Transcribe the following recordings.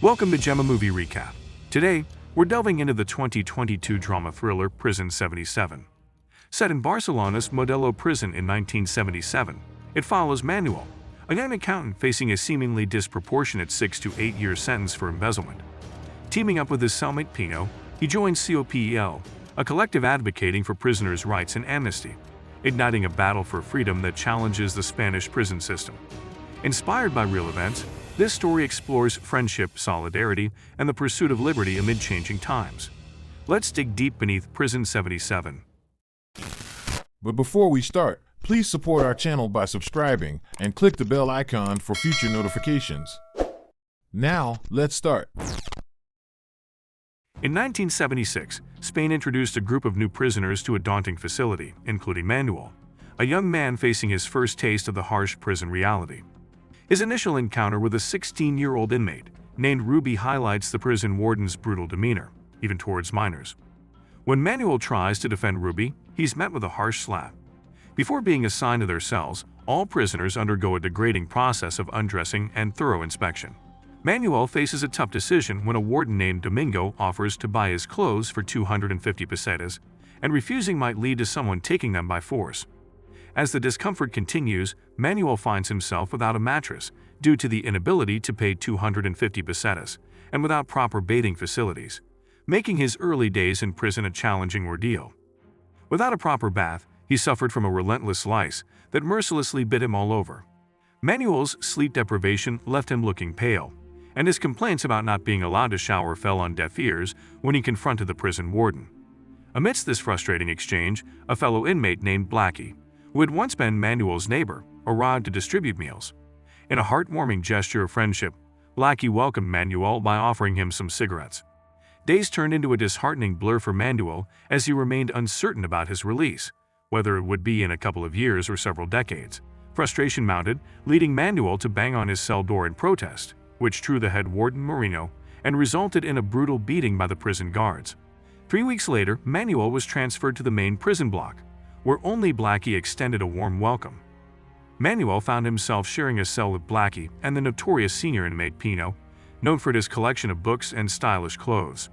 Welcome to Gemma Movie Recap. Today, we're delving into the 2022 drama thriller Prison 77. Set in Barcelona's Modelo prison in 1977, it follows Manuel, a young accountant facing a seemingly disproportionate 6 to 8 year sentence for embezzlement. Teaming up with his cellmate Pino, he joins COPEL, a collective advocating for prisoners' rights and amnesty, igniting a battle for freedom that challenges the Spanish prison system. Inspired by real events, this story explores friendship, solidarity, and the pursuit of liberty amid changing times. Let's dig deep beneath Prison 77. But before we start, please support our channel by subscribing and click the bell icon for future notifications. Now, let's start. In 1976, Spain introduced a group of new prisoners to a daunting facility, including Manuel, a young man facing his first taste of the harsh prison reality. His initial encounter with a 16-year-old inmate named Ruby highlights the prison warden's brutal demeanor, even towards minors. When Manuel tries to defend Ruby, he's met with a harsh slap. Before being assigned to their cells, all prisoners undergo a degrading process of undressing and thorough inspection. Manuel faces a tough decision when a warden named Domingo offers to buy his clothes for 250 pesetas, and refusing might lead to someone taking them by force. As the discomfort continues, Manuel finds himself without a mattress due to the inability to pay 250 pesetas and without proper bathing facilities, making his early days in prison a challenging ordeal. Without a proper bath, he suffered from a relentless lice that mercilessly bit him all over. Manuel's sleep deprivation left him looking pale, and his complaints about not being allowed to shower fell on deaf ears when he confronted the prison warden. Amidst this frustrating exchange, a fellow inmate named Blackie, who had once been Manuel's neighbor, arrived to distribute meals. In a heartwarming gesture of friendship, Blackie welcomed Manuel by offering him some cigarettes. Days turned into a disheartening blur for Manuel as he remained uncertain about his release, whether it would be in a couple of years or several decades. Frustration mounted, leading Manuel to bang on his cell door in protest, which drew the head warden Marino and resulted in a brutal beating by the prison guards. 3 weeks later, Manuel was transferred to the main prison block, where only Blackie extended a warm welcome. Manuel found himself sharing a cell with Blackie and the notorious senior inmate Pino, known for his collection of books and stylish clothes.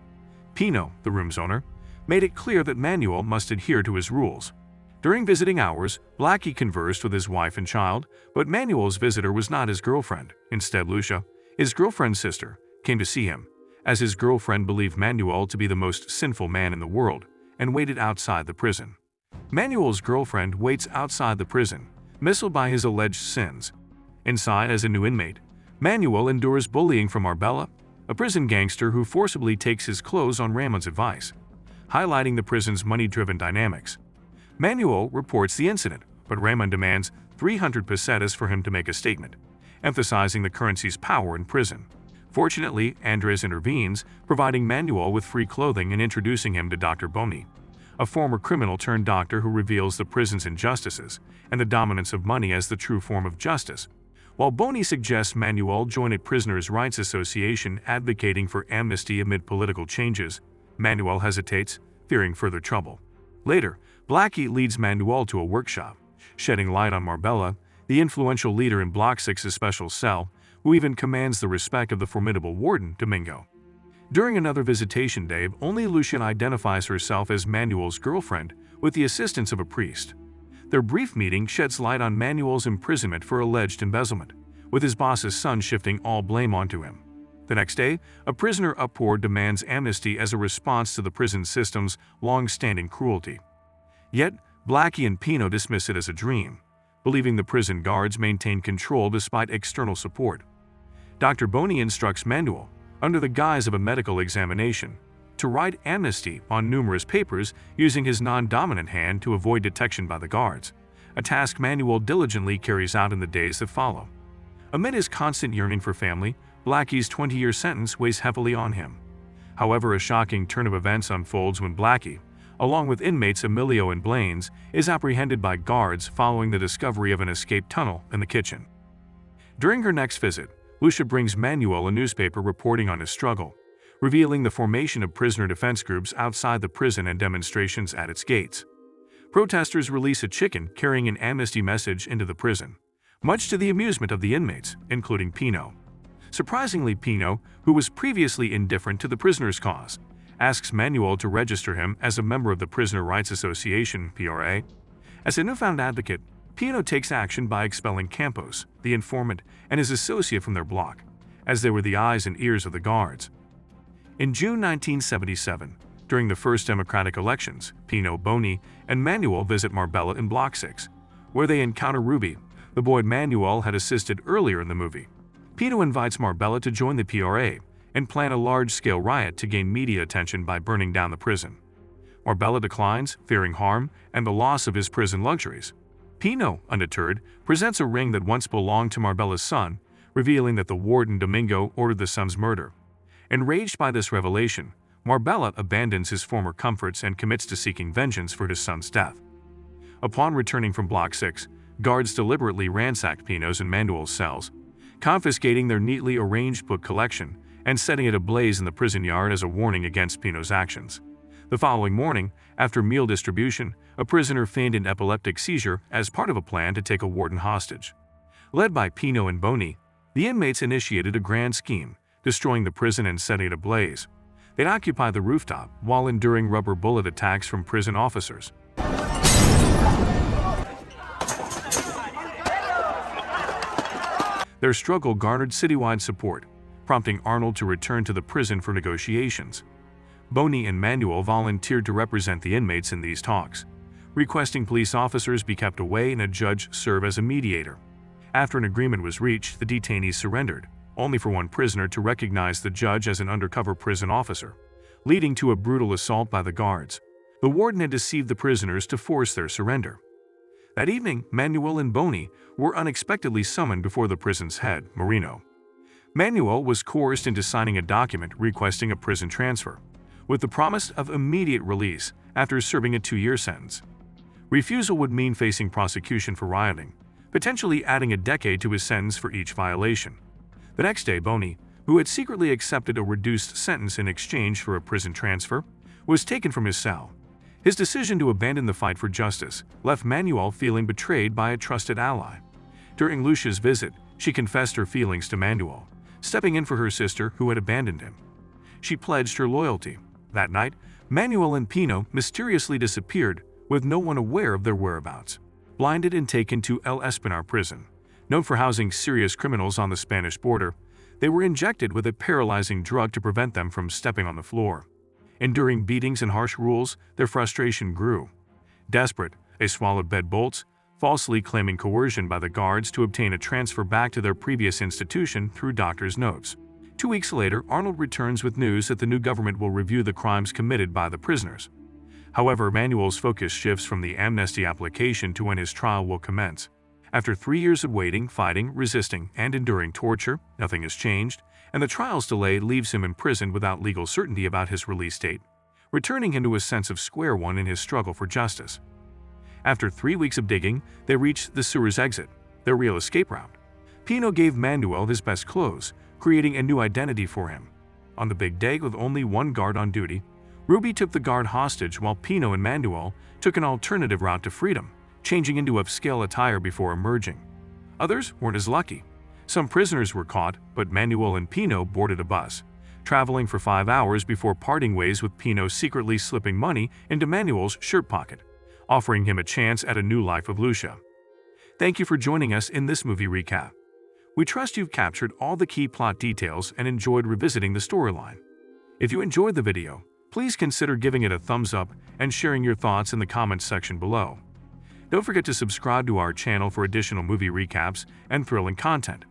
Pino, the room's owner, made it clear that Manuel must adhere to his rules. During visiting hours, Blackie conversed with his wife and child, but Manuel's visitor was not his girlfriend. Instead, Lucia, his girlfriend's sister, came to see him, as his girlfriend believed Manuel to be the most sinful man in the world and waited outside the prison. Manuel's girlfriend waits outside the prison, misled by his alleged sins. Inside, as a new inmate, Manuel endures bullying from Arbella, a prison gangster who forcibly takes his clothes on Ramon's advice, highlighting the prison's money-driven dynamics. Manuel reports the incident, but Ramon demands 300 pesetas for him to make a statement, emphasizing the currency's power in prison. Fortunately, Andres intervenes, providing Manuel with free clothing and introducing him to Dr. Boni, a former criminal-turned-doctor who reveals the prison's injustices and the dominance of money as the true form of justice. While Boni suggests Manuel join a prisoners' rights association advocating for amnesty amid political changes, Manuel hesitates, fearing further trouble. Later, Blackie leads Manuel to a workshop, shedding light on Marbella, the influential leader in Block 6's special cell, who even commands the respect of the formidable warden, Domingo. During another visitation day, only Lucian identifies herself as Manuel's girlfriend with the assistance of a priest. Their brief meeting sheds light on Manuel's imprisonment for alleged embezzlement, with his boss's son shifting all blame onto him. The next day, a prisoner uproar demands amnesty as a response to the prison system's long-standing cruelty. Yet, Blackie and Pino dismiss it as a dream, believing the prison guards maintain control despite external support. Dr. Boni instructs Manuel, under the guise of a medical examination, to write amnesty on numerous papers using his non-dominant hand to avoid detection by the guards, a task Manuel diligently carries out in the days that follow. Amid his constant yearning for family, Blackie's 20-year sentence weighs heavily on him. However, a shocking turn of events unfolds when Blackie, along with inmates Emilio and Blaines, is apprehended by guards following the discovery of an escape tunnel in the kitchen. During her next visit, Lucia brings Manuel a newspaper reporting on his struggle, revealing the formation of prisoner defense groups outside the prison and demonstrations at its gates. Protesters release a chicken carrying an amnesty message into the prison, much to the amusement of the inmates, including Pino. Surprisingly, Pino, who was previously indifferent to the prisoner's cause, asks Manuel to register him as a member of the Prisoner Rights Association (PRA). As a newfound advocate, Pino takes action by expelling Campos, the informant, and his associate from their block, as they were the eyes and ears of the guards. In June 1977, during the first Democratic elections, Pino, Boney, and Manuel visit Marbella in Block 6, where they encounter Ruby, the boy Manuel had assisted earlier in the movie. Pino invites Marbella to join the PRA and plan a large-scale riot to gain media attention by burning down the prison. Marbella declines, fearing harm and the loss of his prison luxuries. Pino, undeterred, presents a ring that once belonged to Marbella's son, revealing that the warden Domingo ordered the son's murder. Enraged by this revelation, Marbella abandons his former comforts and commits to seeking vengeance for his son's death. Upon returning from Block 6, guards deliberately ransack Pino's and Manuel's cells, confiscating their neatly arranged book collection and setting it ablaze in the prison yard as a warning against Pino's actions. The following morning, after meal distribution, a prisoner feigned an epileptic seizure as part of a plan to take a warden hostage. Led by Pino and Boney, the inmates initiated a grand scheme, destroying the prison and setting it ablaze. They'd occupy the rooftop while enduring rubber bullet attacks from prison officers. Their struggle garnered citywide support, prompting Arnold to return to the prison for negotiations. Boney and Manuel volunteered to represent the inmates in these talks, requesting police officers be kept away and a judge serve as a mediator. After an agreement was reached, the detainees surrendered, only for one prisoner to recognize the judge as an undercover prison officer, leading to a brutal assault by the guards. The warden had deceived the prisoners to force their surrender. That evening, Manuel and Boney were unexpectedly summoned before the prison's head, Marino. Manuel was coerced into signing a document requesting a prison transfer, with the promise of immediate release after serving a 2-year sentence. Refusal would mean facing prosecution for rioting, potentially adding a decade to his sentence for each violation. The next day, Boney, who had secretly accepted a reduced sentence in exchange for a prison transfer, was taken from his cell. His decision to abandon the fight for justice left Manuel feeling betrayed by a trusted ally. During Lucia's visit, she confessed her feelings to Manuel, stepping in for her sister who had abandoned him. She pledged her loyalty. That night, Manuel and Pino mysteriously disappeared, with no one aware of their whereabouts. Blinded and taken to El Espinar prison, known for housing serious criminals on the Spanish border, they were injected with a paralyzing drug to prevent them from stepping on the floor. Enduring beatings and harsh rules, their frustration grew. Desperate, they swallowed bed bolts, falsely claiming coercion by the guards to obtain a transfer back to their previous institution through doctor's notes. 2 weeks later, Arnold returns with news that the new government will review the crimes committed by the prisoners. However, Manuel's focus shifts from the amnesty application to when his trial will commence. After 3 years of waiting, fighting, resisting, and enduring torture, nothing has changed, and the trial's delay leaves him imprisoned without legal certainty about his release date, returning him to a sense of square one in his struggle for justice. After 3 weeks of digging, they reach the sewer's exit, their real escape route. Pino gave Manuel his best clothes, creating a new identity for him. On the big day, with only one guard on duty, Ruby took the guard hostage while Pino and Manuel took an alternative route to freedom, changing into upscale attire before emerging. Others weren't as lucky. Some prisoners were caught, but Manuel and Pino boarded a bus, traveling for 5 hours before parting ways, with Pino secretly slipping money into Manuel's shirt pocket, offering him a chance at a new life with Lucia. Thank you for joining us in this movie recap. We trust you've captured all the key plot details and enjoyed revisiting the storyline. If you enjoyed the video, please consider giving it a thumbs up and sharing your thoughts in the comments section below. Don't forget to subscribe to our channel for additional movie recaps and thrilling content.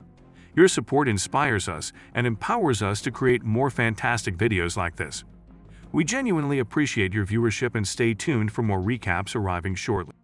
Your support inspires us and empowers us to create more fantastic videos like this. We genuinely appreciate your viewership and stay tuned for more recaps arriving shortly.